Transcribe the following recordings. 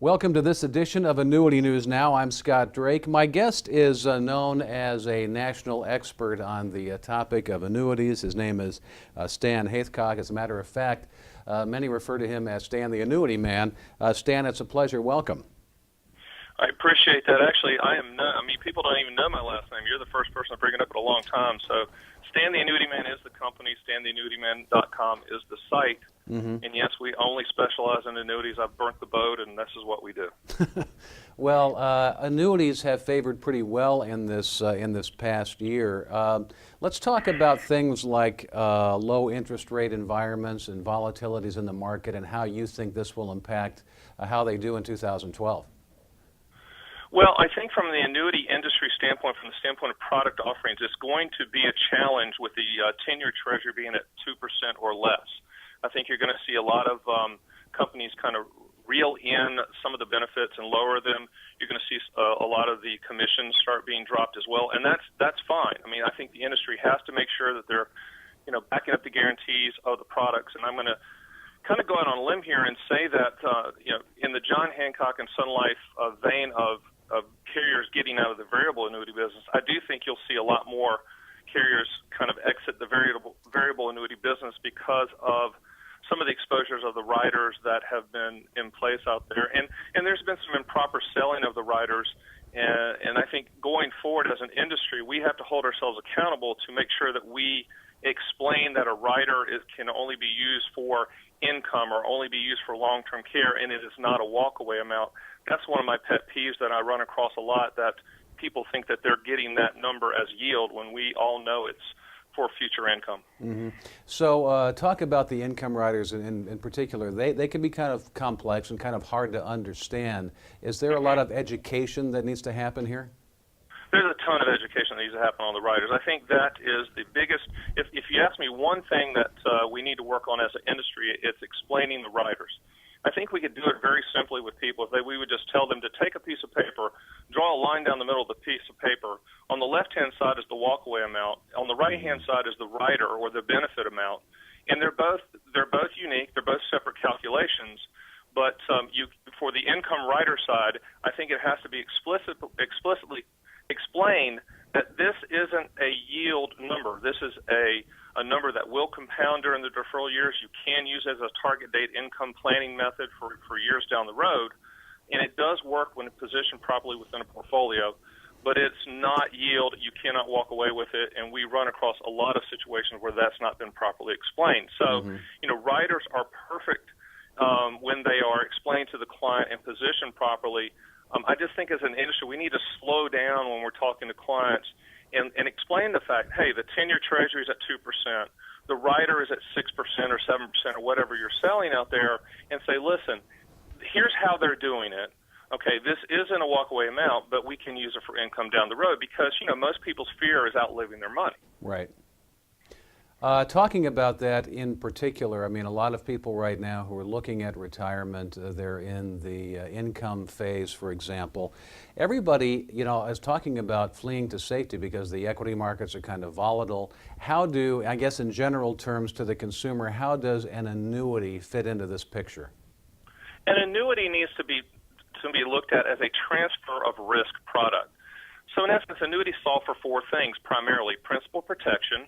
Welcome to this edition of Annuity News Now. I'm Scott Drake. My guest is known as a national expert on the topic of annuities. His name is Stan Haithcock. As a matter of fact, many refer to him as Stan the Annuity Man. Stan, it's a pleasure. Welcome. I appreciate that. Actually, people don't even know my last name. You're the first person to bring it up in a long time. So Stan the Annuity Man is the company. StanTheAnnuityMan.com is the site. And yes, we only specialize in annuities. I've burnt the boat, and this is what we do. Well, annuities have favored pretty well in this past year. Let's talk about things like low interest rate environments and volatilities in the market, and how you think this will impact how they do in 2012. Well, I think from the annuity industry standpoint, from the standpoint of product offerings, it's going to be a challenge with the 10-year Treasury being at 2% or less. I think you're going to see a lot of companies kind of reel in some of the benefits and lower them. You're going to see a lot of the commissions start being dropped as well, and that's fine. I mean, I think the industry has to make sure that they're, backing up the guarantees of the products. And I'm going to kind of go out on a limb here and say that, in the John Hancock and Sun Life vein of carriers getting out of the variable annuity business, I do think you'll see a lot more carriers kind of exit the variable annuity business because of some of the exposures of the riders that have been in place out there. And there's been some improper selling of the riders. And I think going forward as an industry, we have to hold ourselves accountable to make sure that we explain that a rider can only be used for income or only be used for long-term care, and it is not a walkaway amount. That's one of my pet peeves that I run across a lot, that people think that they're getting that number as yield when we all know it's for future income. So talk about the income riders in particular. They can be kind of complex and kind of hard to understand. Is there a lot of education that needs to happen here? There's a ton of education that needs to happen on the riders. I think that is the biggest, if you ask me one thing that we need to work on as an industry, it's explaining the riders. I think we could do it very simply with people if we would just tell them to take a piece of paper, draw a line down the middle of the piece of paper. On the left-hand side is the walkaway amount. On the right-hand side is the rider or the benefit amount. And they're both unique. They're both separate calculations. But for the income rider side, I think it has to be explicitly explained that this isn't a yield number. This is a number that will compound during the deferral years. You can use it as a target date income planning method for years down the road. And it does work when positioned properly within a portfolio, but it's not yield. You cannot walk away with it. And we run across a lot of situations where that's not been properly explained. So, riders are perfect when they are explained to the client and positioned properly. I just think as an industry, we need to slow down when we're talking to clients and explain the fact, hey, the 10-year Treasury is at 2%, the rider is at 6% or 7% or whatever you're selling out there, and say, listen, here's how they're doing it. Okay, this isn't a walkaway amount, but we can use it for income down the road because, most people's fear is outliving their money. Right. Talking about that in particular, I mean, a lot of people right now who are looking at retirement, they're in the income phase, for example. Everybody, is talking about fleeing to safety because the equity markets are kind of volatile. How do, I guess in general terms to the consumer, how does an annuity fit into this picture? An annuity needs to be looked at as a transfer of risk product. So in essence, annuities solve for four things, primarily principal protection,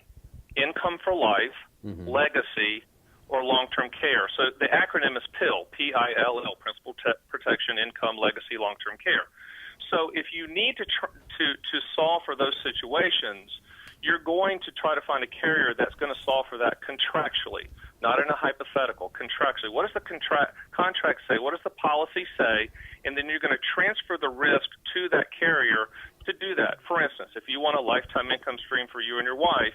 income for life, legacy, or long-term care. So the acronym is PILL, P-I-L-L, principal protection, income, legacy, long-term care. So if you need to solve for those situations, you're going to try to find a carrier that's going to solve for that contractually, not in a hypothetical, contractually. What does the contract say? What does the policy say? And then you're going to transfer the risk to that carrier to do that. For instance, if you want a lifetime income stream for you and your wife,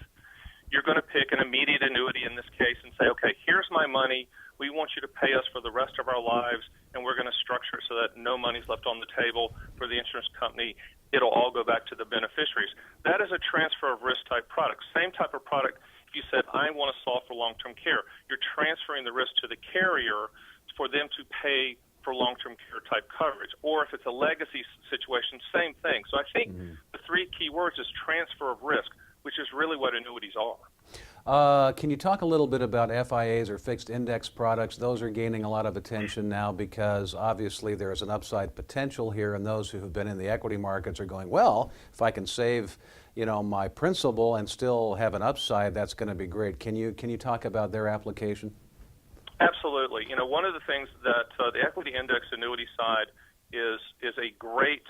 you're going to pick an immediate annuity in this case and say, okay, here's my money. We want you to pay us for the rest of our lives, and we're going to structure it so that no money's left on the table for the insurance company. It'll all go back to the beneficiaries. That is a transfer of risk type product. Same type of product if you said, I want to solve for long-term care. You're transferring the risk to the carrier for them to pay for long-term care type coverage. Or if it's a legacy situation, same thing. So I think the three key words is transfer of risk, which is really what annuities are. Can you talk a little bit about FIAs or fixed index products? Those are gaining a lot of attention now because obviously there's an upside potential here, and those who have been in the equity markets are going, well, if I can save, my principal and still have an upside, that's going to be great. Can you talk about their application? Absolutely. One of the things that the equity index annuity side is a great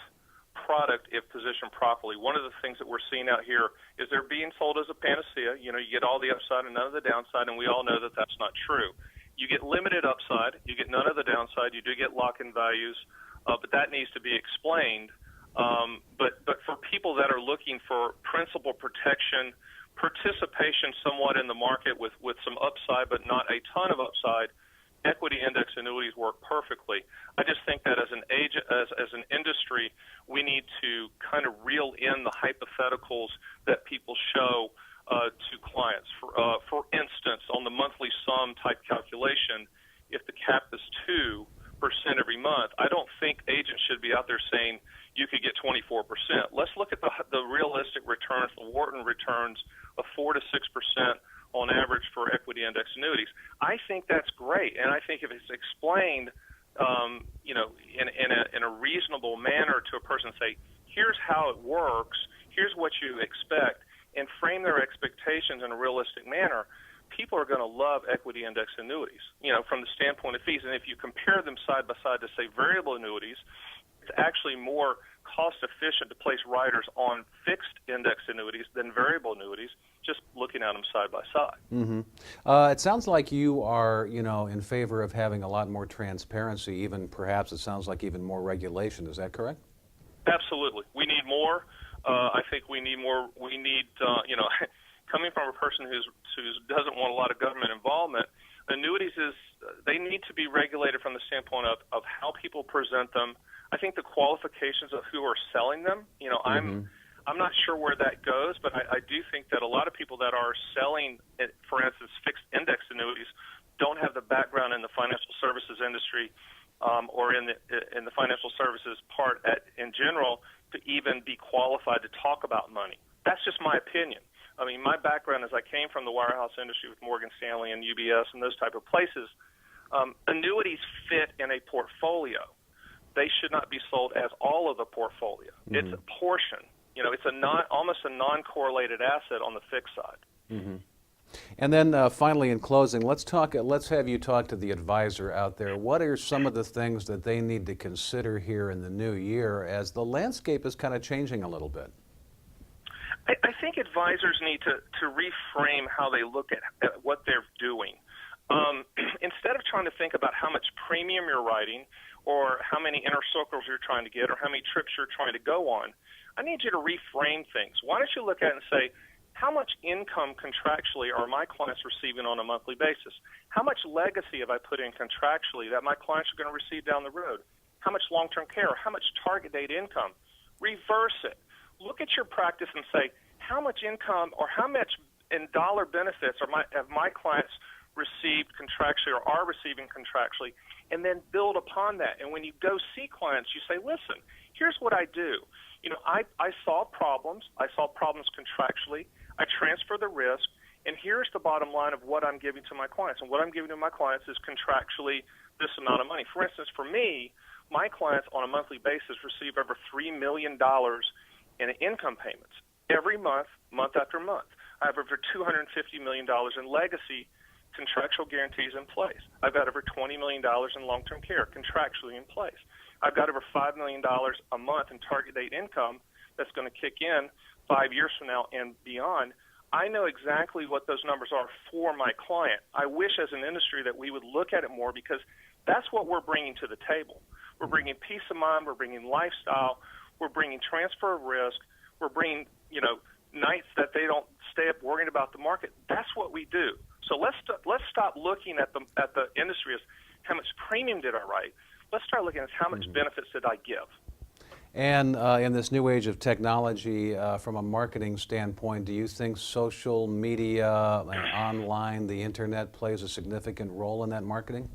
product if positioned properly. One of the things that we're seeing out here is they're being sold as a panacea. You get all the upside and none of the downside, and we all know that that's not true. You get limited upside, you get none of the downside, you do get lock-in values, but that needs to be explained. But for people that are looking for principal protection, participation somewhat in the market with some upside but not a ton of upside, equity index annuities work perfectly. I just think that as an industry, we need to kind of reel in the hypotheticals that people show to clients. For instance, on the monthly sum type calculation, if the cap is 2% every month, I don't think agents should be out there saying you could get 24%. Let's look at the realistic returns, the Wharton returns of 4 to 6% on average for equity index annuities. I think that's great, and I think if it's explained, in a reasonable manner to a person, say, here's how it works, here's what you expect, and frame their expectations in a realistic manner, people are going to love equity index annuities, from the standpoint of fees. And if you compare them side by side to, say, variable annuities, it's actually more cost efficient to place riders on fixed index annuities than variable annuities, just looking at them side by side. Mm-hmm. It sounds like you are, in favor of having a lot more transparency, even perhaps it sounds like even more regulation. Is that correct? Absolutely. We need more. I think we need more. We need, coming from a person who doesn't want a lot of government involvement, annuities they need to be regulated from the standpoint of how people present them. I think the qualifications of who are selling them, I'm not sure where that goes, but I do think that a lot of people that are selling, for instance, fixed index annuities don't have the background in the financial services industry or in the financial services part in general to even be qualified to talk about money. That's just my opinion. I mean, my background is I came from the wirehouse industry with Morgan Stanley and UBS and those type of places. Annuities fit in a portfolio. They should not be sold as all of the portfolio. Mm-hmm. It's a portion. It's almost a non-correlated asset on the fixed side. Mm-hmm. And then finally, in closing, let's have you talk to the advisor out there. What are some of the things that they need to consider here in the new year as the landscape is kind of changing a little bit? I think advisors need to reframe how they look at what they're doing. Instead of trying to think about how much premium you're writing or how many inner circles you're trying to get or how many trips you're trying to go on, I need you to reframe things. Why don't you look at it and say, how much income contractually are my clients receiving on a monthly basis? How much legacy have I put in contractually that my clients are going to receive down the road? How much long-term care? How much target date income? Reverse it. Look at your practice and say, how much income or how much in dollar benefits have my clients received contractually or are receiving contractually, and then build upon that. And when you go see clients, you say, listen, here's what I do. I solve problems. I solve problems contractually. I transfer the risk, and here's the bottom line of what I'm giving to my clients. And what I'm giving to my clients is contractually this amount of money. For instance, for me, my clients on a monthly basis receive over $3 million in income payments every month, month after month. I have over $250 million in legacy contractual guarantees in place. I've got over $20 million in long-term care contractually in place. I've got over $5 million a month in target date income that's going to kick in 5 years from now and beyond. I know exactly what those numbers are for my client. I wish as an industry that we would look at it more because that's what we're bringing to the table. We're bringing peace of mind. We're bringing lifestyle. We're bringing transfer of risk. We're bringing, nights that they don't stay up worrying about the market. That's what we do. So let's stop looking at the industry as how much premium did I write. Let's start looking at how much benefits did I give. And in this new age of technology, from a marketing standpoint, do you think social media, online, the internet plays a significant role in that marketing?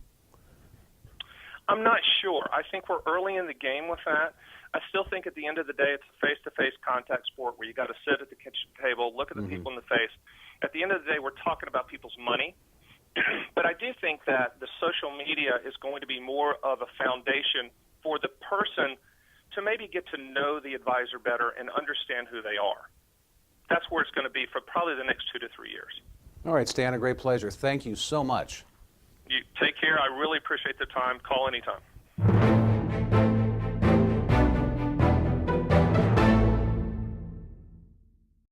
I'm not sure. I think we're early in the game with that. I still think at the end of the day, it's a face-to-face contact sport where you got to sit at the kitchen table, look at the people in the face, At the end of the day, we're talking about people's money. But I do think that the social media is going to be more of a foundation for the person to maybe get to know the advisor better and understand who they are. That's where it's going to be for probably the next 2 to 3 years. All right, Stan, a great pleasure. Thank you so much. You take care. I really appreciate the time. Call anytime.